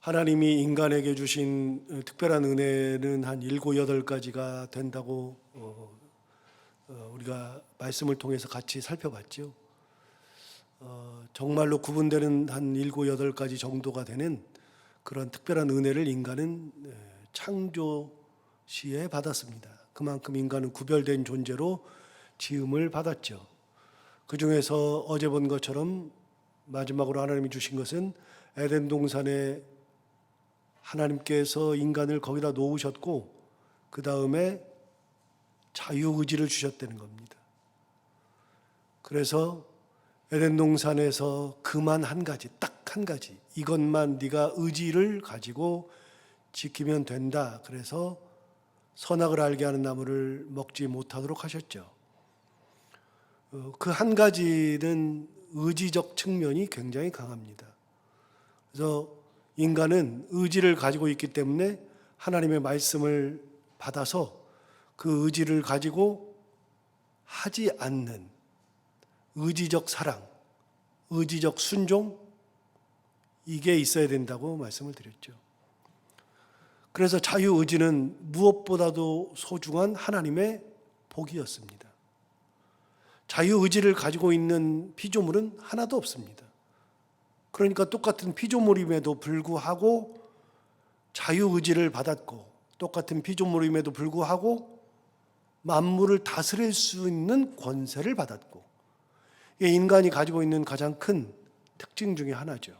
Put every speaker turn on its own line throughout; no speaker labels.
하나님이 인간에게 주신 특별한 은혜는 한 7, 8가지가 된다고 우리가 말씀을 통해서 같이 살펴봤죠. 정말로 구분되는 한 7, 8가지 정도가 되는 그런 특별한 은혜를 인간은 창조 시에 받았습니다. 그만큼 인간은 구별된 존재로 지음을 받았죠. 그 중에서 어제 본 것처럼 마지막으로 하나님이 주신 것은 에덴 동산에 하나님께서 인간을 거기다 놓으셨고 그 다음에 자유의지를 주셨다는 겁니다. 그래서 에덴 동산에서 그만 한 가지, 딱 한 가지, 이것만 네가 의지를 가지고 지키면 된다. 그래서 선악을 알게 하는 나무를 먹지 못하도록 하셨죠. 그 한 가지는 의지적 측면이 굉장히 강합니다. 그래서 인간은 의지를 가지고 있기 때문에 하나님의 말씀을 받아서 그 의지를 가지고 하지 않는 의지적 사랑, 의지적 순종, 이게 있어야 된다고 말씀을 드렸죠. 그래서 자유의지는 무엇보다도 소중한 하나님의 복이었습니다. 자유의지를 가지고 있는 피조물은 하나도 없습니다. 그러니까 똑같은 피조물임에도 불구하고 자유의지를 받았고 똑같은 피조물임에도 불구하고 만물을 다스릴 수 있는 권세를 받았고 이게 인간이 가지고 있는 가장 큰 특징 중에 하나죠.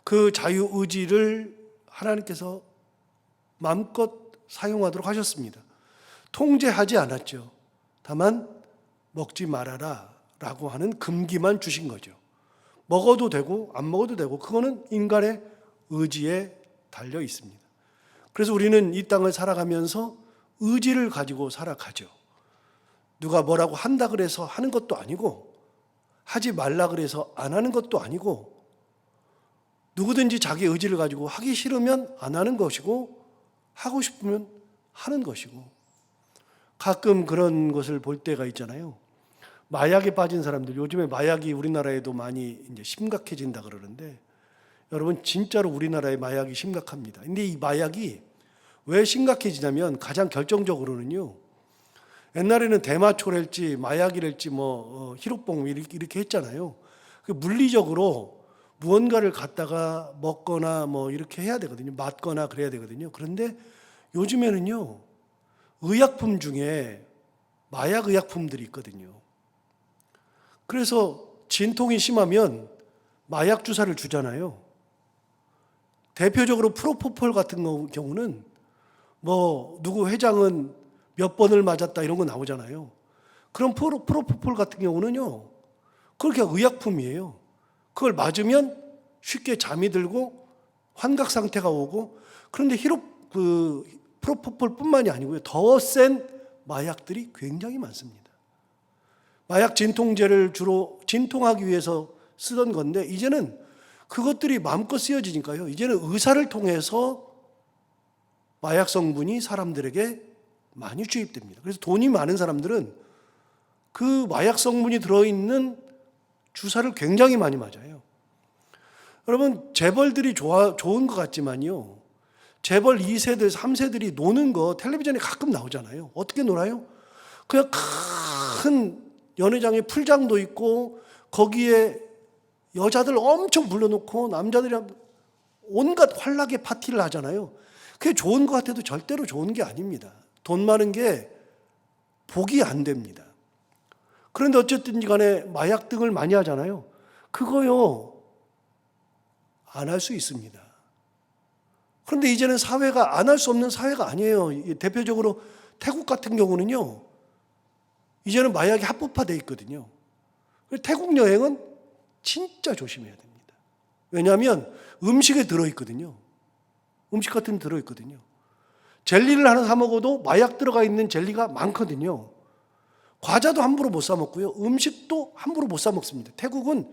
그 자유의지를 하나님께서 마음껏 사용하도록 하셨습니다. 통제하지 않았죠. 다만 먹지 말아라 라고 하는 금기만 주신 거죠. 먹어도 되고 안 먹어도 되고 그거는 인간의 의지에 달려 있습니다. 그래서 우리는 이 땅을 살아가면서 의지를 가지고 살아가죠. 누가 뭐라고 한다 그래서 하는 것도 아니고 하지 말라 그래서 안 하는 것도 아니고 누구든지 자기 의지를 가지고 하기 싫으면 안 하는 것이고 하고 싶으면 하는 것이고 가끔 그런 것을 볼 때가 있잖아요. 마약에 빠진 사람들, 요즘에 마약이 우리나라에도 많이 이제 심각해진다 그러는데 여러분 진짜로 우리나라의 마약이 심각합니다. 근데 이 마약이 왜 심각해지냐면 가장 결정적으로는요. 옛날에는 대마초랄지 마약이랄지 히로뽕 이렇게 했잖아요. 물리적으로 무언가를 갖다가 먹거나 이렇게 해야 되거든요. 맞거나 그래야 되거든요. 그런데 요즘에는요. 의약품 중에 마약 의약품들이 있거든요. 그래서 진통이 심하면 마약 주사를 주잖아요. 대표적으로 프로포폴 같은 경우는 누구 회장은 몇 번을 맞았다 이런 거 나오잖아요. 그럼 프로포폴 같은 경우는요. 그렇게 의약품이에요. 그걸 맞으면 쉽게 잠이 들고 환각 상태가 오고 그런데 프로포폴뿐만이 아니고요. 더 센 마약들이 굉장히 많습니다. 마약 진통제를 주로 진통하기 위해서 쓰던 건데 이제는 그것들이 마음껏 쓰여지니까요. 이제는 의사를 통해서 마약 성분이 사람들에게 많이 주입됩니다. 그래서 돈이 많은 사람들은 그 마약 성분이 들어있는 주사를 굉장히 많이 맞아요. 여러분 재벌들이 좋은 것 같지만요. 재벌 2세들, 3세들이 노는 거 텔레비전에 가끔 나오잖아요. 어떻게 놀아요? 그냥 큰 연회장에 풀장도 있고 거기에 여자들 엄청 불러놓고 남자들이랑 온갖 환락의 파티를 하잖아요. 그게 좋은 것 같아도 절대로 좋은 게 아닙니다. 돈 많은 게 복이 안 됩니다. 그런데 어쨌든 간에 마약 등을 많이 하잖아요. 그거요 안 할 수 있습니다. 그런데 이제는 사회가 안 할 수 없는 사회가 아니에요. 대표적으로 태국 같은 경우는요. 이제는 마약이 합법화되어 있거든요. 태국 여행은 진짜 조심해야 됩니다. 왜냐하면 음식에 들어있거든요. 음식 같은 데 들어있거든요. 젤리를 하나 사 먹어도 마약 들어가 있는 젤리가 많거든요. 과자도 함부로 못 사 먹고요. 음식도 함부로 못 사 먹습니다. 태국은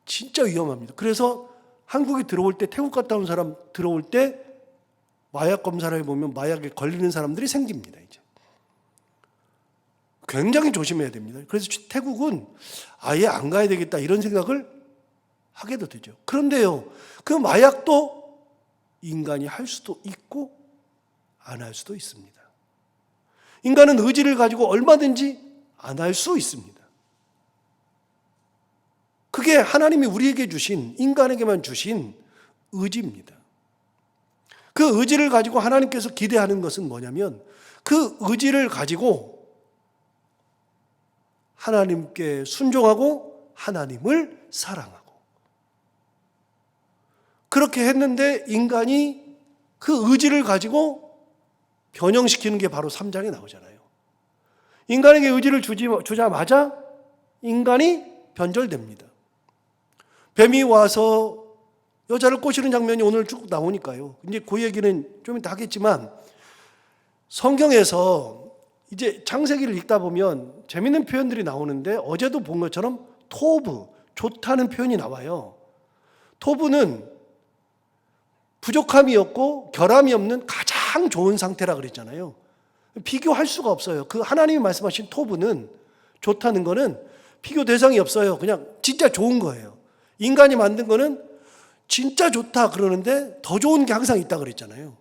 진짜 위험합니다. 그래서 한국에 들어올 때 태국 갔다 온 사람 들어올 때 마약 검사를 해보면 마약에 걸리는 사람들이 생깁니다. 이제 굉장히 조심해야 됩니다. 그래서 태국은 아예 안 가야 되겠다 이런 생각을 하게도 되죠. 그런데요, 그 마약도 인간이 할 수도 있고 안 할 수도 있습니다. 인간은 의지를 가지고 얼마든지 안 할 수 있습니다. 그게 하나님이 우리에게 주신, 인간에게만 주신 의지입니다. 그 의지를 가지고 하나님께서 기대하는 것은 뭐냐면 그 의지를 가지고 하나님께 순종하고 하나님을 사랑하고, 그렇게 했는데 인간이 그 의지를 가지고 변형시키는 게 바로 3장에 나오잖아요. 인간에게 의지를 주자마자 인간이 변절됩니다. 뱀이 와서 여자를 꼬시는 장면이 오늘 쭉 나오니까요. 이제 그 얘기는 좀 이따 하겠지만, 성경에서 이제 창세기를 읽다 보면 재밌는 표현들이 나오는데, 어제도 본 것처럼 토부, 좋다는 표현이 나와요. 토부는 부족함이 없고 결함이 없는 가장 좋은 상태라 그랬잖아요. 비교할 수가 없어요. 그 하나님이 말씀하신 토부는, 좋다는 거는 비교 대상이 없어요. 그냥 진짜 좋은 거예요. 인간이 만든 거는 진짜 좋다 그러는데 더 좋은 게 항상 있다 그랬잖아요.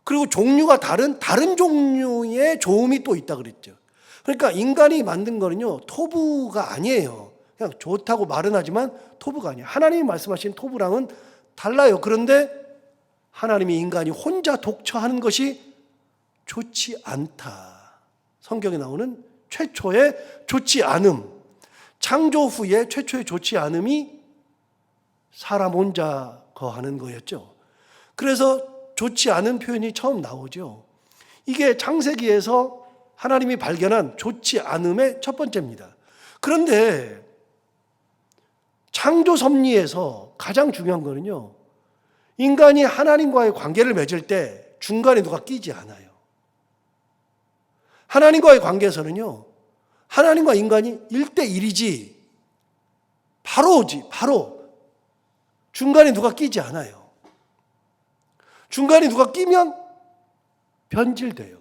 그리고 종류가 다른 종류의 좋음이 또 있다 그랬죠. 그러니까 인간이 만든 거는요, 토부가 아니에요. 그냥 좋다고 말은 하지만 토부가 아니에요. 하나님이 말씀하신 토부랑은 달라요. 그런데 하나님이 인간이 혼자 독처하는 것이 좋지 않다. 성경에 나오는 최초의 좋지 않음, 창조 후에 최초의 좋지 않음이 사람 혼자 거하는 거였죠. 그래서 좋지 않은 표현이 처음 나오죠. 이게 창세기에서 하나님이 발견한 좋지 않음의 첫 번째입니다. 그런데 창조 섭리에서 가장 중요한 거는요, 인간이 하나님과의 관계를 맺을 때 중간에 누가 끼지 않아요. 하나님과의 관계에서는요, 하나님과 인간이 1대1이지 바로 중간에 누가 끼지 않아요. 중간에 누가 끼면 변질돼요.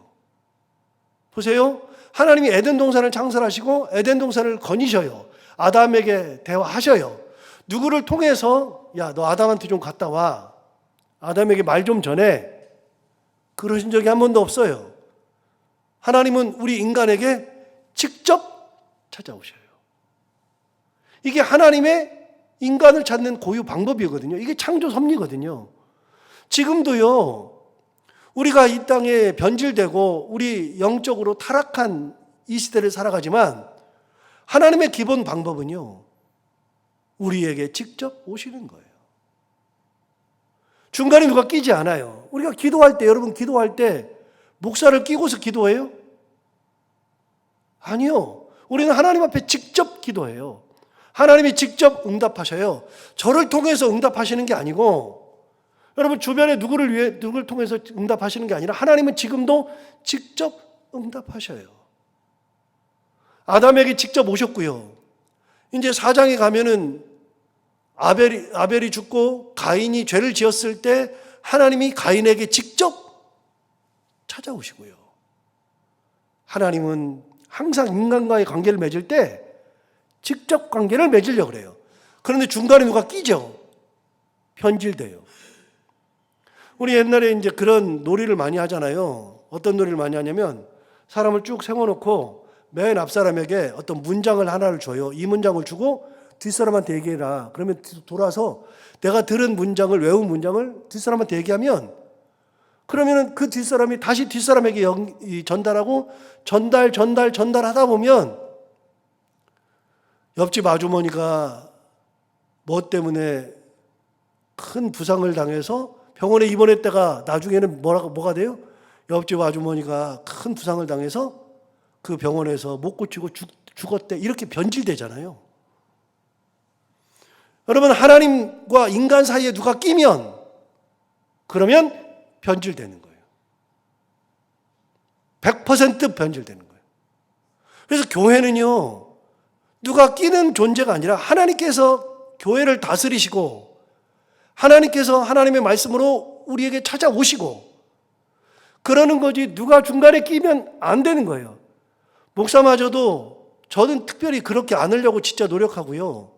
보세요. 하나님이 에덴 동산을 창설하시고 에덴 동산을 거니셔요. 아담에게 대화하셔요. 누구를 통해서 야, 너 아담한테 좀 갔다 와. 아담에게 말 좀 전해. 그러신 적이 한 번도 없어요. 하나님은 우리 인간에게 직접 찾아오셔요. 이게 하나님의 인간을 찾는 고유 방법이거든요. 이게 창조 섭리거든요. 지금도요, 우리가 이 땅에 변질되고 우리 영적으로 타락한 이 시대를 살아가지만 하나님의 기본 방법은요, 우리에게 직접 오시는 거예요. 중간에 누가 끼지 않아요. 우리가 기도할 때, 여러분 기도할 때 목사를 끼고서 기도해요? 아니요. 우리는 하나님 앞에 직접 기도해요. 하나님이 직접 응답하셔요. 저를 통해서 응답하시는 게 아니고, 여러분 주변에 누구를 통해서 응답하시는 게 아니라 하나님은 지금도 직접 응답하셔요. 아담에게 직접 오셨고요. 이제 4장에 가면은 아벨이 죽고 가인이 죄를 지었을 때 하나님이 가인에게 직접 찾아오시고요. 하나님은 항상 인간과의 관계를 맺을 때 직접 관계를 맺으려고 그래요. 그런데 중간에 누가 끼죠? 변질돼요. 우리 옛날에 이제 그런 놀이를 많이 하잖아요. 어떤 놀이를 많이 하냐면 사람을 쭉 세워놓고 맨 앞 사람에게 어떤 문장을 하나를 줘요. 이 문장을 주고 뒷사람한테 얘기해라. 그러면 돌아서 내가 들은 문장을, 외운 문장을 뒷사람한테 얘기하면, 그러면 그 뒷사람이 다시 뒷사람에게 전달하고 전달하다 보면 옆집 아주머니가 뭐 때문에 큰 부상을 당해서 병원에 입원했다가 나중에는 뭐가 돼요? 옆집 아주머니가 큰 부상을 당해서 그 병원에서 못 고치고 죽었대. 이렇게 변질되잖아요. 여러분, 하나님과 인간 사이에 누가 끼면 그러면 변질되는 거예요. 100% 변질되는 거예요. 그래서 교회는요, 누가 끼는 존재가 아니라 하나님께서 교회를 다스리시고 하나님께서 하나님의 말씀으로 우리에게 찾아오시고 그러는 거지, 누가 중간에 끼면 안 되는 거예요. 목사마저도 저는 특별히 그렇게 안 하려고 진짜 노력하고요.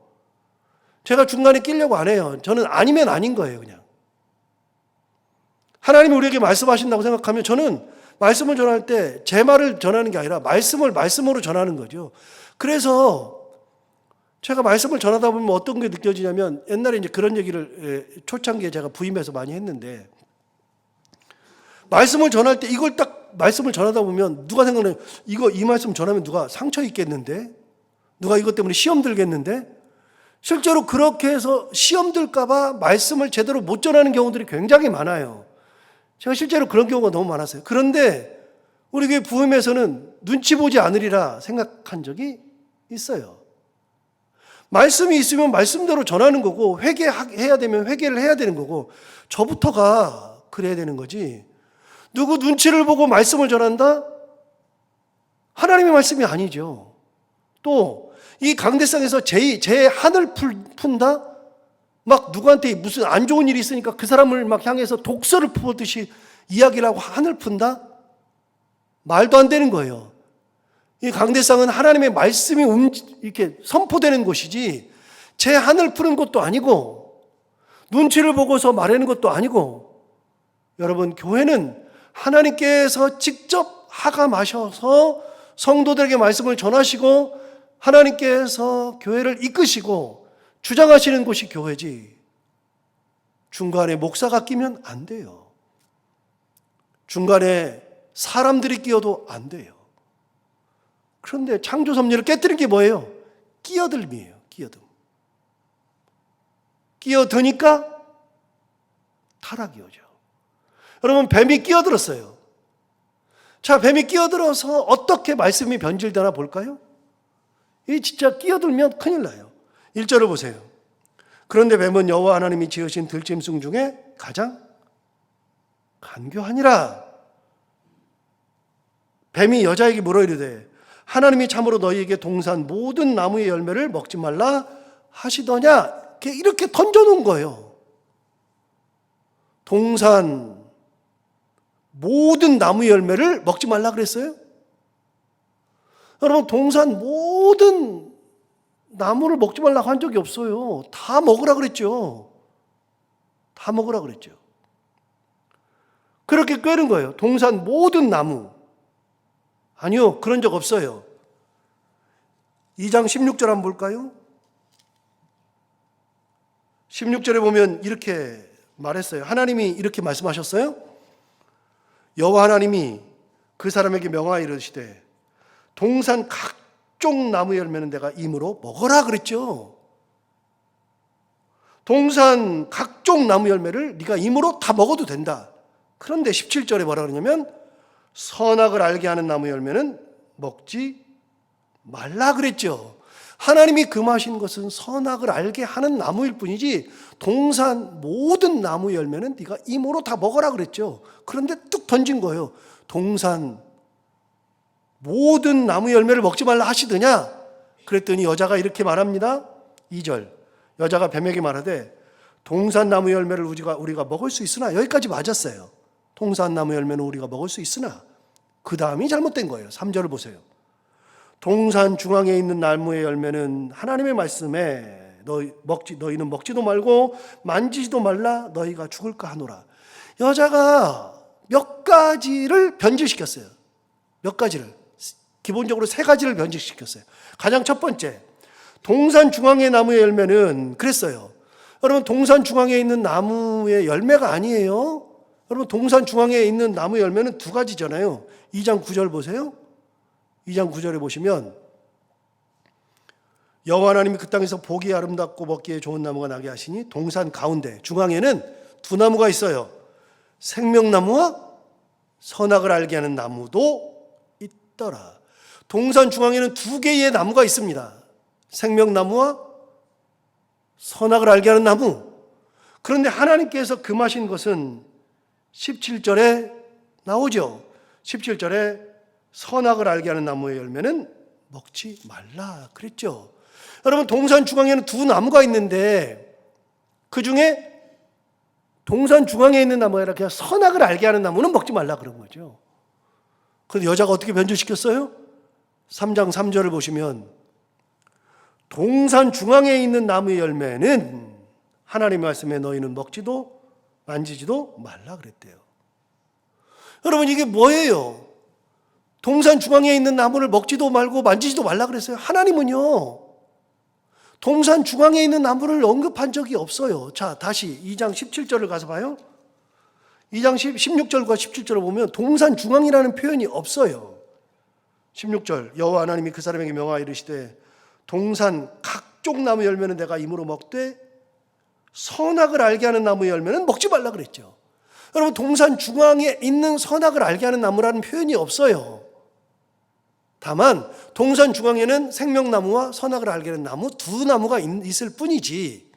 제가 중간에 끼려고 안 해요. 저는 아니면 아닌 거예요, 그냥. 하나님이 우리에게 말씀하신다고 생각하면 저는 말씀을 전할 때 제 말을 전하는 게 아니라 말씀을 말씀으로 전하는 거죠. 그래서 제가 말씀을 전하다 보면 어떤 게 느껴지냐면 옛날에 이제 그런 얘기를 초창기에 제가 부임해서 많이 했는데 말씀을 전할 때 이걸 딱 말씀을 전하다 보면 누가 생각나요? 이 말씀 전하면 누가 상처 입겠는데? 누가 이것 때문에 시험 들겠는데? 실제로 그렇게 해서 시험 들까봐 말씀을 제대로 못 전하는 경우들이 굉장히 많아요. 제가 실제로 그런 경우가 너무 많았어요. 그런데 우리 교회 부임에서는 눈치 보지 않으리라 생각한 적이 있어요. 말씀이 있으면 말씀대로 전하는 거고 회개해야 되면 회개를 해야 되는 거고 저부터가 그래야 되는 거지. 누구 눈치를 보고 말씀을 전한다? 하나님의 말씀이 아니죠. 또 이 강대상에서 제 한을 푼다? 막 누구한테 무슨 안 좋은 일이 있으니까 그 사람을 막 향해서 독서를 푸듯이 이야기를 하고 한을 푼다? 말도 안 되는 거예요. 이 강대상은 하나님의 말씀이 이렇게 선포되는 곳이지 제 한을 푸는 것도 아니고 눈치를 보고서 말하는 것도 아니고 여러분 교회는 하나님께서 직접 하감하셔서 성도들에게 말씀을 전하시고 하나님께서 교회를 이끄시고 주장하시는 곳이 교회지 중간에 목사가 끼면 안 돼요. 중간에 사람들이 끼어도 안 돼요. 그런데 창조 섭리를 깨뜨린 게 뭐예요? 끼어들미예요. 끼어듦. 끼어드니까 타락이 오죠. 여러분 뱀이 끼어들었어요. 자, 뱀이 끼어들어서 어떻게 말씀이 변질되나 볼까요? 이 진짜 끼어들면 큰일 나요. 1절을 보세요. 그런데 뱀은 여호와 하나님이 지으신 들짐승 중에 가장 간교하니라. 뱀이 여자에게 물어 이르되 하나님이 참으로 너희에게 동산 모든 나무의 열매를 먹지 말라 하시더냐? 이렇게 던져놓은 거예요. 동산 모든 나무 열매를 먹지 말라 그랬어요? 여러분 동산 모든 나무를 먹지 말라고 한 적이 없어요. 다 먹으라 그랬죠. 다 먹으라 그랬죠. 그렇게 꿰는 거예요. 동산 모든 나무. 아니요, 그런 적 없어요. 2장 16절 한번 볼까요? 16절에 보면 이렇게 말했어요. 하나님이 이렇게 말씀하셨어요. 여호와 하나님이 그 사람에게 명하여 이르시되 동산 각종 나무 열매는 내가 임으로 먹어라 그랬죠. 동산 각종 나무 열매를 네가 임으로 다 먹어도 된다. 그런데 17절에 뭐라 그러냐면 선악을 알게 하는 나무 열매는 먹지 말라 그랬죠. 하나님이 금하신 것은 선악을 알게 하는 나무일 뿐이지 동산 모든 나무 열매는 네가 임으로 다 먹어라 그랬죠. 그런데 뚝 던진 거예요. 동산 모든 나무 열매를 먹지 말라 하시더냐? 그랬더니 여자가 이렇게 말합니다. 2절 여자가 뱀에게 말하되 동산 나무 열매를 우리가 먹을 수 있으나 여기까지 맞았어요. 동산 나무 열매는 우리가 먹을 수 있으나 그 다음이 잘못된 거예요. 3절을 보세요. 동산 중앙에 있는 나무의 열매는 하나님의 말씀에 너희는 먹지도 말고 만지지도 말라 너희가 죽을까 하노라. 여자가 몇 가지를 변질시켰어요. 몇 가지를. 기본적으로 3가지를 변질시켰어요. 가장 첫 번째, 동산 중앙의 나무의 열매는 그랬어요. 여러분 동산 중앙에 있는 나무의 열매가 아니에요. 여러분 동산 중앙에 있는 나무 열매는 2가지잖아요. 2장 9절 보세요. 2장 9절에 보시면 여호와 하나님이 그 땅에서 보기에 아름답고 먹기에 좋은 나무가 나게 하시니 동산 가운데 중앙에는 2나무가 있어요. 생명나무와 선악을 알게 하는 나무도 있더라. 동산 중앙에는 2개의 나무가 있습니다. 생명나무와 선악을 알게 하는 나무. 그런데 하나님께서 금하신 것은 17절에 나오죠. 17절에 선악을 알게 하는 나무의 열매는 먹지 말라 그랬죠. 여러분 동산 중앙에는 2나무가 있는데 그 중에 동산 중앙에 있는 나무가 아니라 그냥 선악을 알게 하는 나무는 먹지 말라 그런 거죠. 그런데 여자가 어떻게 변질시켰어요? 3장 3절을 보시면 동산 중앙에 있는 나무의 열매는 하나님의 말씀에 너희는 먹지도 만지지도 말라 그랬대요. 여러분 이게 뭐예요? 동산 중앙에 있는 나무를 먹지도 말고 만지지도 말라 그랬어요. 하나님은요, 동산 중앙에 있는 나무를 언급한 적이 없어요. 자, 다시 2장 17절을 가서 봐요. 2장 16절과 17절을 보면 동산 중앙이라는 표현이 없어요. 16절, 여호와 하나님이 그 사람에게 명하여 이르시되 동산 각종 나무 열매는 내가 임으로 먹되 선악을 알게 하는 나무 열매는 먹지 말라 그랬죠. 여러분 동산 중앙에 있는 선악을 알게 하는 나무라는 표현이 없어요. 다만 동산 중앙에는 생명나무와 선악을 알게 하는 나무 두 나무가 있을 뿐이지,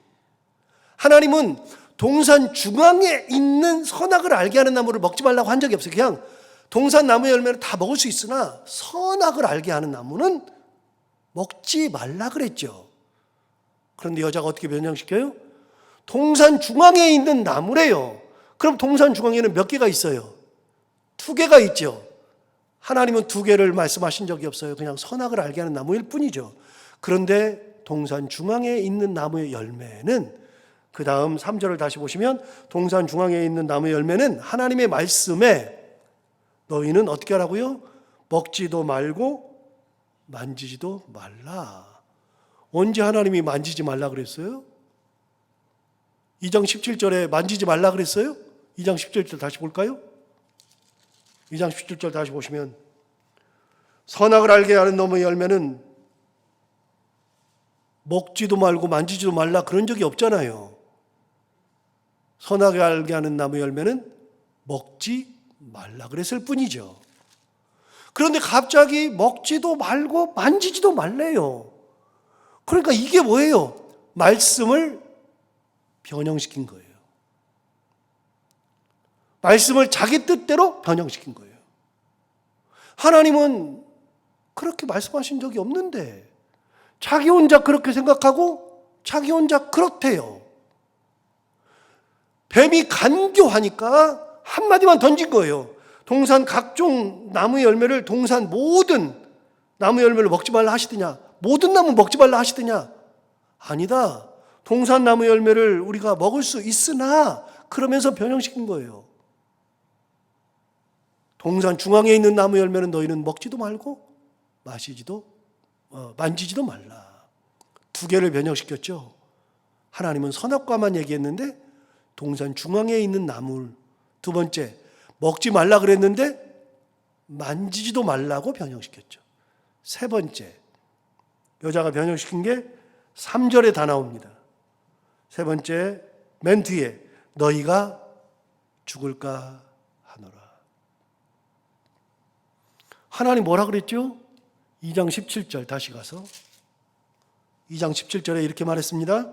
하나님은 동산 중앙에 있는 선악을 알게 하는 나무를 먹지 말라고 한 적이 없어요. 그냥 동산 나무 열매를 다 먹을 수 있으나 선악을 알게 하는 나무는 먹지 말라 그랬죠. 그런데 여자가 어떻게 변형시켜요? 동산 중앙에 있는 나무래요. 그럼 동산 중앙에는 몇 개가 있어요? 2개가 있죠. 하나님은 2개를 말씀하신 적이 없어요. 그냥 선악을 알게 하는 나무일 뿐이죠. 그런데 동산 중앙에 있는 나무의 열매는, 그 다음 3절을 다시 보시면 동산 중앙에 있는 나무의 열매는 하나님의 말씀에 너희는 어떻게 하라고요? 먹지도 말고 만지지도 말라. 언제 하나님이 만지지 말라 그랬어요? 2장 17절에 만지지 말라 그랬어요? 2장 17절 다시 볼까요? 2장 17절 다시 보시면 선악을 알게 하는 나무의 열매는 먹지도 말고 만지지도 말라 그런 적이 없잖아요. 선악을 알게 하는 나무 열매는 먹지 말라 그랬을 뿐이죠. 그런데 갑자기 먹지도 말고 만지지도 말래요. 그러니까 이게 뭐예요? 말씀을 변형시킨 거예요. 말씀을 자기 뜻대로 변형시킨 거예요. 하나님은 그렇게 말씀하신 적이 없는데 자기 혼자 그렇게 생각하고 자기 혼자 그렇대요. 뱀이 간교하니까 한마디만 던진 거예요. 동산 각종 나무 열매를 동산 모든 나무 열매를 먹지 말라 하시더냐? 모든 나무 먹지 말라 하시더냐? 아니다. 동산 나무 열매를 우리가 먹을 수 있으나 그러면서 변형시킨 거예요. 동산 중앙에 있는 나무 열매는 너희는 먹지도 말고 만지지도 말라. 2개를 변형시켰죠. 하나님은 선악과만 얘기했는데 동산 중앙에 있는 나무, 2번째 먹지 말라 그랬는데 만지지도 말라고 변형시켰죠. 3번째 여자가 변형시킨 게 3절에 다 나옵니다. 3번째 맨 뒤에 너희가 죽을까 하노라. 하나님 뭐라 그랬죠? 2장 17절 다시 가서 2장 17절에 이렇게 말했습니다.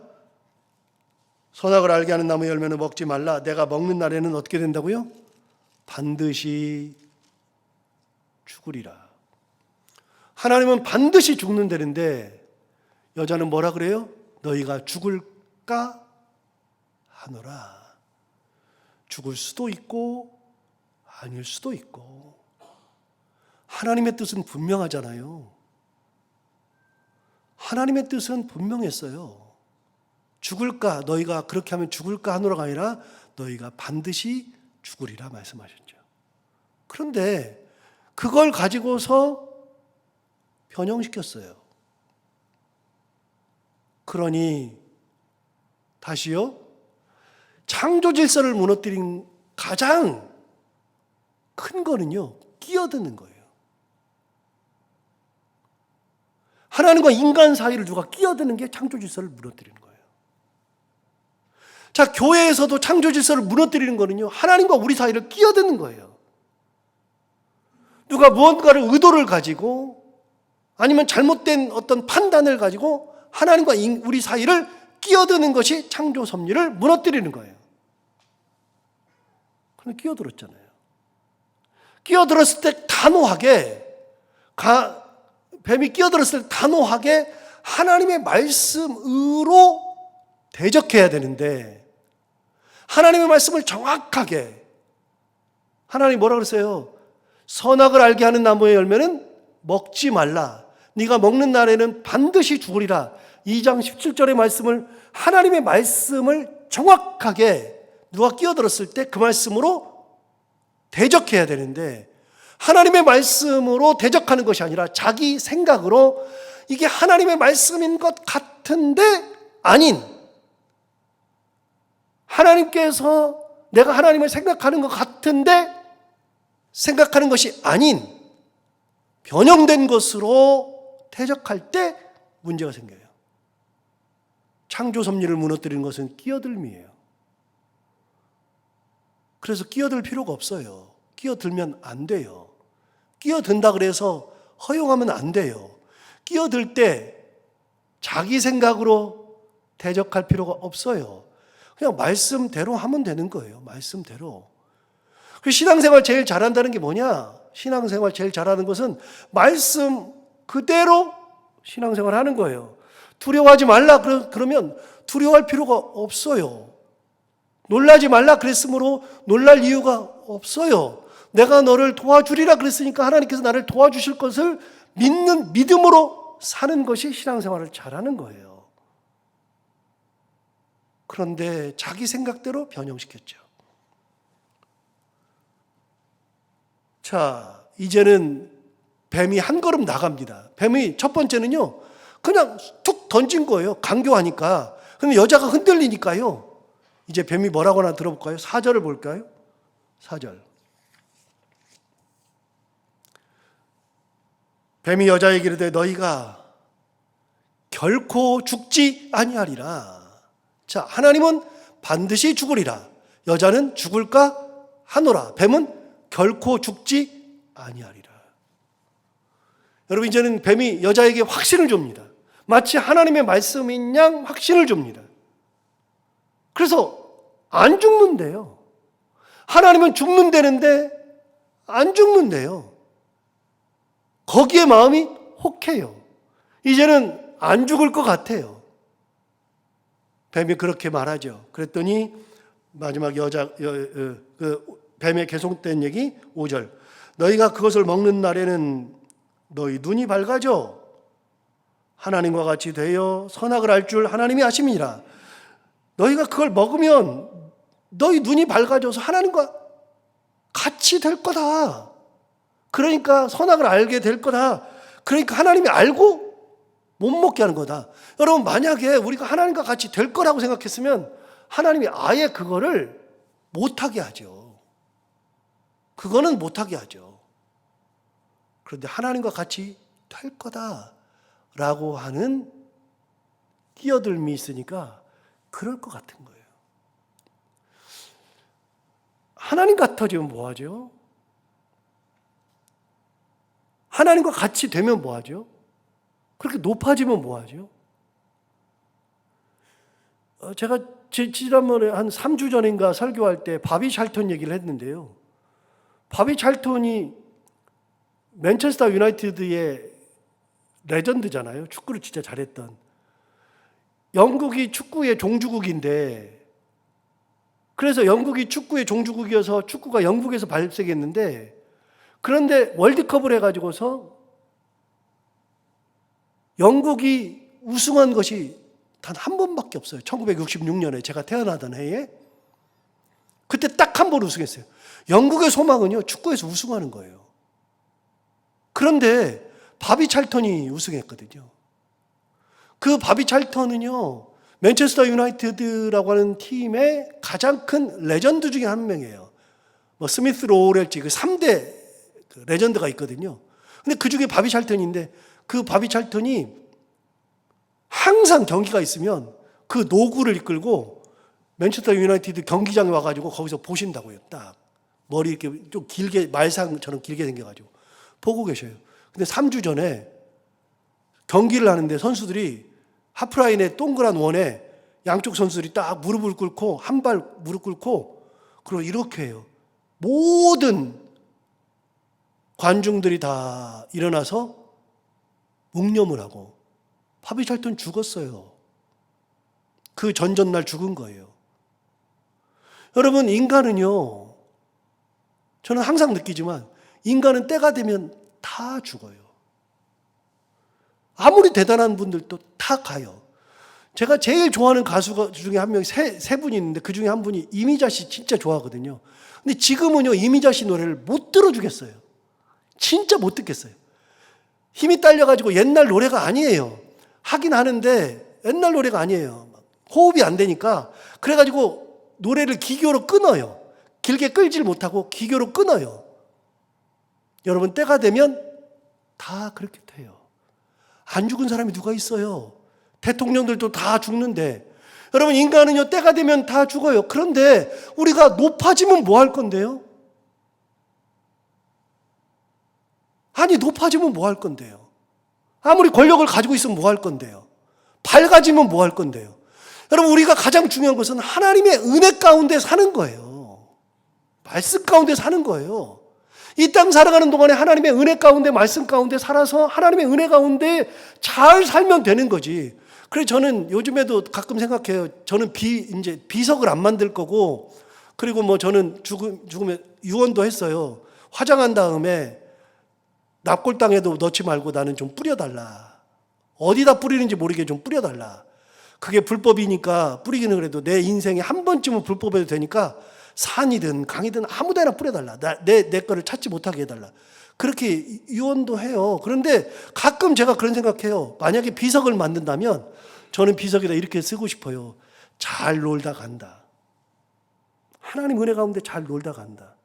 선악을 알게 하는 나무 열매는 먹지 말라. 내가 먹는 날에는 어떻게 된다고요? 반드시 죽으리라. 하나님은 반드시 죽는다는데 여자는 뭐라 그래요? 너희가 죽을까 하노라. 죽을 수도 있고 아닐 수도 있고. 하나님의 뜻은 분명하잖아요. 하나님의 뜻은 분명했어요. 죽을까, 너희가 그렇게 하면 죽을까 하노라가 아니라 너희가 반드시 죽으리라 말씀하셨죠. 그런데 그걸 가지고서 변형시켰어요. 그러니 다시요, 창조 질서를 무너뜨린 가장 큰 거는요, 끼어드는 거예요. 하나님과 인간 사이를 누가 끼어드는 게 창조 질서를 무너뜨리는 거예요. 자, 교회에서도 창조 질서를 무너뜨리는 거는요, 하나님과 우리 사이를 끼어드는 거예요. 누가 무언가를 의도를 가지고 아니면 잘못된 어떤 판단을 가지고 하나님과 우리 사이를 끼어드는 것이 창조 섭리를 무너뜨리는 거예요. 그런데 끼어들었잖아요. 끼어들었을 때 단호하게, 뱀이 끼어들었을 때 단호하게 하나님의 말씀으로 대적해야 되는데, 하나님의 말씀을 정확하게, 하나님이 뭐라 그랬어요? 선악을 알게 하는 나무의 열매는 먹지 말라. 네가 먹는 날에는 반드시 죽으리라. 2장 17절의 말씀을, 하나님의 말씀을 정확하게 누가 끼어들었을 때 그 말씀으로 대적해야 되는데 하나님의 말씀으로 대적하는 것이 아니라 자기 생각으로 이게 하나님의 말씀인 것 같은데 아닌, 하나님께서 내가 하나님을 생각하는 것 같은데 생각하는 것이 아닌 변형된 것으로 대적할 때 문제가 생겨요. 창조 섭리를 무너뜨리는 것은 끼어들미예요. 그래서 끼어들 필요가 없어요. 끼어들면 안 돼요. 끼어든다 그래서 허용하면 안 돼요. 끼어들 때 자기 생각으로 대적할 필요가 없어요. 그냥 말씀대로 하면 되는 거예요. 말씀대로. 신앙생활 제일 잘한다는 게 뭐냐? 신앙생활 제일 잘하는 것은 말씀 그대로 신앙생활 하는 거예요. 두려워하지 말라 그러면 두려워할 필요가 없어요. 놀라지 말라 그랬으므로 놀랄 이유가 없어요. 내가 너를 도와주리라 그랬으니까 하나님께서 나를 도와주실 것을 믿는 믿음으로 사는 것이 신앙생활을 잘하는 거예요. 그런데 자기 생각대로 변형시켰죠. 자, 이제는 뱀이 한 걸음 나갑니다. 뱀이 첫 번째는요, 그냥 툭 던진 거예요. 강교하니까. 근데 여자가 흔들리니까요. 이제 뱀이 뭐라고 하나 들어볼까요? 4절을 볼까요? 4절. 뱀이 여자에게 이르되 너희가 결코 죽지 아니하리라. 자, 하나님은 반드시 죽으리라. 여자는 죽을까 하노라. 뱀은 결코 죽지 아니하리라. 여러분, 이제는 뱀이 여자에게 확신을 줍니다. 마치 하나님의 말씀인 양 확신을 줍니다. 그래서 안 죽는데요. 하나님은 죽는다는데 안 죽는데요. 거기에 마음이 혹해요. 이제는 안 죽을 것 같아요. 뱀이 그렇게 말하죠. 그랬더니 마지막 뱀의 계속된 얘기 5절. 너희가 그것을 먹는 날에는 너희 눈이 밝아져 하나님과 같이 되어 선악을 알 줄 하나님이 아심이니라. 너희가 그걸 먹으면 너희 눈이 밝아져서 하나님과 같이 될 거다. 그러니까 선악을 알게 될 거다. 그러니까 하나님이 알고 못 먹게 하는 거다. 여러분, 만약에 우리가 하나님과 같이 될 거라고 생각했으면 하나님이 아예 그거를 못하게 하죠. 그거는 못하게 하죠. 그런데 하나님과 같이 될 거다라고 하는 끼어들미 있으니까 그럴 것 같은 거예요. 하나님 같아지면 뭐하죠? 하나님과 같이 되면 뭐하죠? 그렇게 높아지면 뭐하죠? 제가 지난번에 한 3주 전인가 설교할 때 바비 찰턴 얘기를 했는데요. 바비 찰턴이 맨체스터 유나이티드의 레전드잖아요. 축구를 진짜 잘했던. 영국이 축구의 종주국인데, 그래서 영국이 축구의 종주국이어서 축구가 영국에서 발생했는데, 그런데 월드컵을 해가지고서 영국이 우승한 것이 단 한 번밖에 없어요. 1966년에 제가 태어나던 해에. 그때 딱 한 번 우승했어요. 영국의 소망은요, 축구에서 우승하는 거예요. 그런데 바비 찰턴이 우승했거든요. 그 바비 찰턴은요, 맨체스터 유나이티드라고 하는 팀의 가장 큰 레전드 중에 한 명이에요. 스미스 로우렐지 그 3대 레전드가 있거든요. 근데 그 중에 바비 찰턴인데, 그 바비 찰턴이 항상 경기가 있으면 그 노구를 이끌고 맨체스터 유나이티드 경기장에 와가지고 거기서 보신다고요. 딱 머리 이렇게 좀 길게 말상처럼 길게 생겨가지고 보고 계셔요. 근데 3주 전에 경기를 하는데 선수들이 하프라인의 동그란 원에 양쪽 선수들이 딱 무릎을 꿇고 한 발 무릎 꿇고 그리고 이렇게 해요. 모든 관중들이 다 일어나서 묵념을 하고 바비 찰턴 죽었어요. 그 전전날 죽은 거예요. 여러분, 인간은요, 저는 항상 느끼지만 인간은 때가 되면 다 죽어요. 아무리 대단한 분들도 다 가요. 제가 제일 좋아하는 가수 중에 한 명이 세 분이 있는데 그 중에 한 분이 이미자 씨 진짜 좋아하거든요. 근데 지금은요, 이미자 씨 노래를 못 들어주겠어요. 진짜 못 듣겠어요. 힘이 딸려가지고 옛날 노래가 아니에요. 하긴 하는데 옛날 노래가 아니에요. 호흡이 안 되니까. 그래가지고 노래를 기교로 끊어요. 길게 끌질 못하고 기교로 끊어요. 여러분, 때가 되면 다 그렇게 돼요. 안 죽은 사람이 누가 있어요? 대통령들도 다 죽는데. 여러분, 인간은요, 때가 되면 다 죽어요. 그런데 우리가 높아지면 뭐 할 건데요? 아니, 높아지면 뭐 할 건데요? 아무리 권력을 가지고 있으면 뭐 할 건데요? 밝아지면 뭐 할 건데요? 여러분, 우리가 가장 중요한 것은 하나님의 은혜 가운데 사는 거예요. 말씀 가운데 사는 거예요. 이 땅 살아가는 동안에 하나님의 은혜 가운데, 말씀 가운데 살아서 하나님의 은혜 가운데 잘 살면 되는 거지. 그래서 저는 요즘에도 가끔 생각해요. 저는 이제 비석을 안 만들 거고, 그리고 뭐 저는 죽으면 유언도 했어요. 화장한 다음에 납골당에도 넣지 말고 나는 좀 뿌려달라. 어디다 뿌리는지 모르게 좀 뿌려달라. 그게 불법이니까 뿌리기는 그래도 내 인생에 한 번쯤은 불법해도 되니까 산이든 강이든 아무 데나 뿌려달라. 내 거를 찾지 못하게 해달라. 그렇게 유언도 해요. 그런데 가끔 제가 그런 생각해요. 만약에 비석을 만든다면 저는 비석에다 이렇게 쓰고 싶어요. 잘 놀다 간다. 하나님 은혜 가운데 잘 놀다 간다.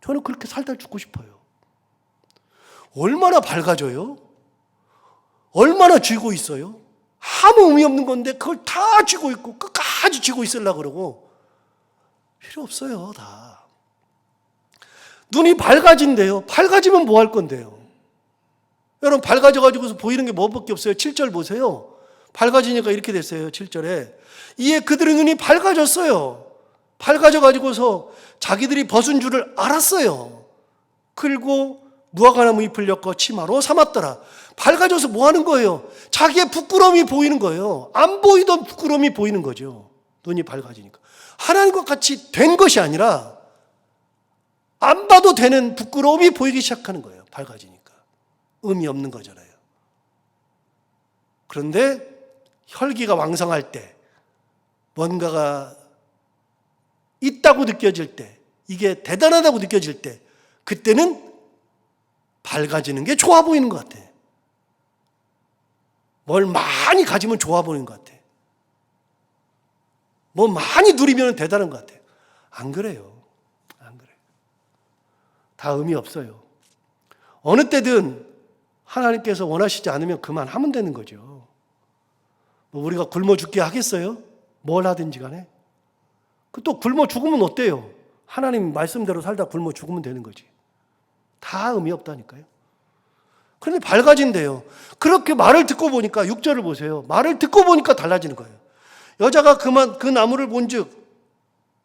저는 그렇게 살다 죽고 싶어요. 얼마나 밝아져요? 얼마나 쥐고 있어요? 아무 의미 없는 건데 그걸 다 쥐고 있고 끝까지 쥐고 있으려고 그러고. 필요 없어요. 다. 눈이 밝아진대요. 밝아지면 뭐 할 건데요? 여러분, 밝아져가지고서 보이는 게 뭐밖에 없어요. 7절 보세요. 밝아지니까 이렇게 됐어요. 7절에 이에 그들의 눈이 밝아졌어요. 밝아져가지고서 자기들이 벗은 줄을 알았어요. 그리고 무화과나무 잎을 엮어 치마로 삼았더라. 밝아져서 뭐 하는 거예요? 자기의 부끄러움이 보이는 거예요. 안 보이던 부끄러움이 보이는 거죠. 눈이 밝아지니까. 하나님과 같이 된 것이 아니라 안 봐도 되는 부끄러움이 보이기 시작하는 거예요. 밝아지니까. 의미 없는 거잖아요. 그런데 혈기가 왕성할 때, 뭔가가 있다고 느껴질 때, 이게 대단하다고 느껴질 때, 그때는 밝아지는 게 좋아 보이는 것 같아. 뭘 많이 가지면 좋아 보이는 것 같아. 뭐 많이 누리면 대단한 것 같아요. 안 그래요. 안 그래요. 다 의미 없어요. 어느 때든 하나님께서 원하시지 않으면 그만하면 되는 거죠. 뭐 우리가 굶어 죽게 하겠어요? 뭘 하든지 간에. 또 굶어 죽으면 어때요? 하나님 말씀대로 살다 굶어 죽으면 되는 거지. 다 의미 없다니까요. 그런데 밝아진대요. 그렇게 말을 듣고 보니까 6절을 보세요. 말을 듣고 보니까 달라지는 거예요. 여자가 그 나무를 본즉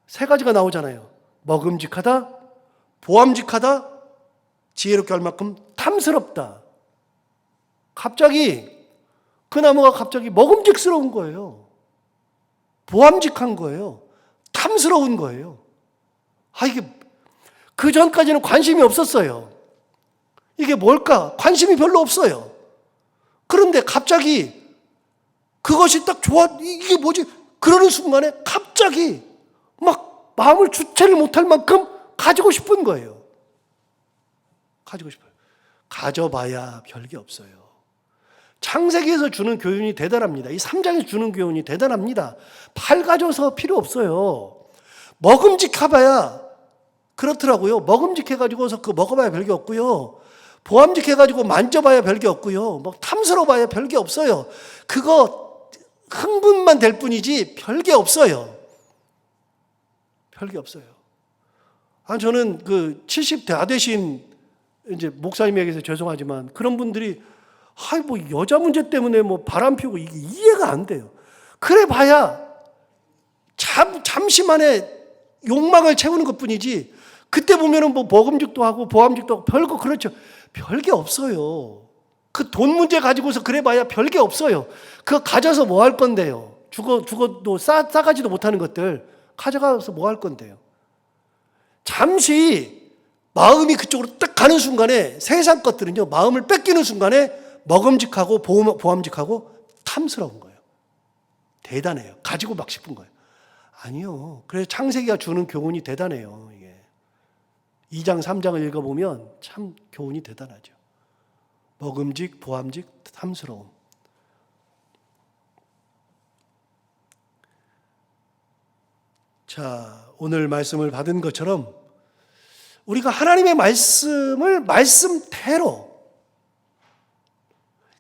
세 가지가 나오잖아요. 먹음직하다, 보암직하다, 지혜롭게 할 만큼 탐스럽다. 갑자기 그 나무가 갑자기 먹음직스러운 거예요. 보암직한 거예요. 탐스러운 거예요. 이게 그 전까지는 관심이 없었어요. 이게 뭘까? 관심이 별로 없어요. 그런데 갑자기 그것이 딱 좋아, 이게 뭐지? 그러는 순간에 갑자기 막 마음을 주체를 못할 만큼 가지고 싶은 거예요. 가지고 싶어요. 가져봐야 별게 없어요. 창세기에서 주는 교훈이 대단합니다. 이 3장에서 주는 교훈이 대단합니다. 밝아져서 필요 없어요. 먹음직해봐야 그렇더라고요. 먹음직해가지고서 먹어봐야 별게 없고요. 보암직해가지고 만져봐야 별게 없고요. 뭐 탐스러워봐야 별게 없어요. 그거 흥분만 될 뿐이지 별게 없어요. 별게 없어요. 저는 70대 다 되신 이제 목사님에게서 죄송하지만 그런 분들이 뭐 여자 문제 때문에 뭐 바람 피우고 이게 이해가 안 돼요. 그래 봐야 잠시만에 욕망을 채우는 것 뿐이지 그때 보면은 뭐 먹음직도 하고 보암직도 하고 별거 그렇죠. 별게 없어요. 그 돈 문제 가지고서 그래 봐야 별게 없어요. 그거 가져서 뭐 할 건데요? 죽어도 싸가지도 못하는 것들 가져가서 뭐 할 건데요? 잠시 마음이 그쪽으로 딱 가는 순간에 세상 것들은요, 마음을 뺏기는 순간에 먹음직하고 보암직하고 탐스러운 거예요. 대단해요. 가지고 막 싶은 거예요. 아니요. 그래서 창세기가 주는 교훈이 대단해요. 이게 2장 3장을 읽어보면 참 교훈이 대단하죠. 먹음직, 보암직, 탐스러움. 자, 오늘 말씀을 받은 것처럼 우리가 하나님의 말씀을 말씀대로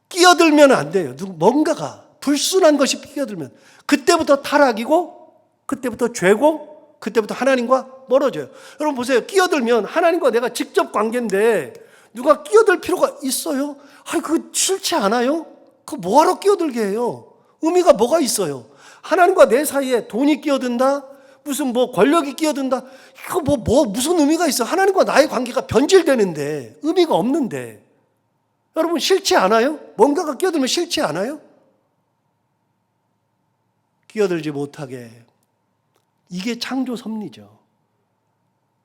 끼어들면 안 돼요. 뭔가가 불순한 것이 끼어들면 그때부터 타락이고, 그때부터 죄고, 그때부터 하나님과 멀어져요. 여러분 보세요. 끼어들면 하나님과 내가 직접 관계인데 누가 끼어들 필요가 있어요? 아니, 그거 싫지 않아요? 그거 뭐하러 끼어들게 해요? 의미가 뭐가 있어요? 하나님과 내 사이에 돈이 끼어든다? 무슨 권력이 끼어든다? 이거 무슨 의미가 있어? 하나님과 나의 관계가 변질되는데, 의미가 없는데. 여러분 싫지 않아요? 뭔가가 끼어들면 싫지 않아요? 끼어들지 못하게. 이게 창조 섭리죠.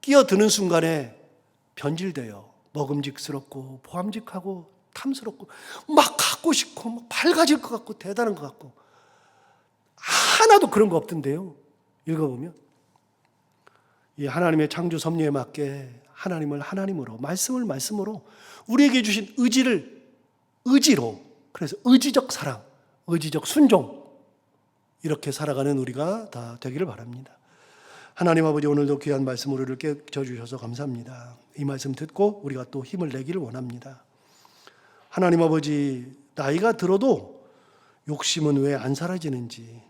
끼어드는 순간에 변질돼요. 먹음직스럽고 보암직하고 탐스럽고 막 갖고 싶고 막 밝아질 것 같고 대단한 것 같고 하나도 그런 거 없던데요. 읽어보면 이 하나님의 창조 섭리에 맞게 하나님을 하나님으로, 말씀을 말씀으로, 우리에게 주신 의지를 의지로, 그래서 의지적 사랑, 의지적 순종, 이렇게 살아가는 우리가 다 되기를 바랍니다. 하나님 아버지, 오늘도 귀한 말씀 우리를 깨워주셔서 감사합니다. 이 말씀 듣고 우리가 또 힘을 내기를 원합니다. 하나님 아버지, 나이가 들어도 욕심은 왜 안 사라지는지,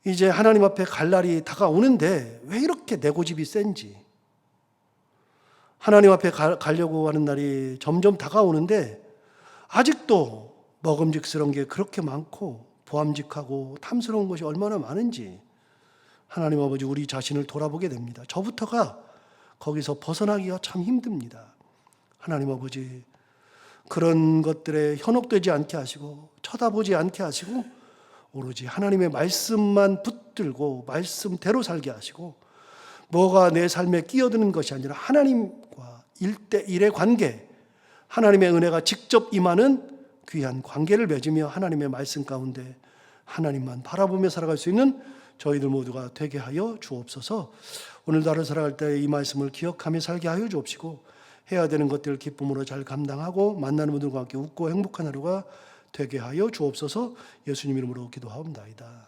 이제 하나님 앞에 갈 날이 다가오는데 왜 이렇게 내 고집이 센지, 하나님 앞에 가려고 하는 날이 점점 다가오는데 아직도 먹음직스러운 게 그렇게 많고 보암직하고 탐스러운 것이 얼마나 많은지 하나님 아버지, 우리 자신을 돌아보게 됩니다. 저부터가 거기서 벗어나기가 참 힘듭니다. 하나님 아버지, 그런 것들에 현혹되지 않게 하시고 쳐다보지 않게 하시고 오로지 하나님의 말씀만 붙들고 말씀대로 살게 하시고, 뭐가 내 삶에 끼어드는 것이 아니라 하나님과 1대1의 관계, 하나님의 은혜가 직접 임하는 귀한 관계를 맺으며 하나님의 말씀 가운데 하나님만 바라보며 살아갈 수 있는 저희들 모두가 되게 하여 주옵소서. 오늘도 하루 살아갈 때 이 말씀을 기억하며 살게 하여 주옵시고, 해야 되는 것들을 기쁨으로 잘 감당하고 만나는 분들과 함께 웃고 행복한 하루가 되게 하여 주옵소서. 예수님 이름으로 기도하옵나이다.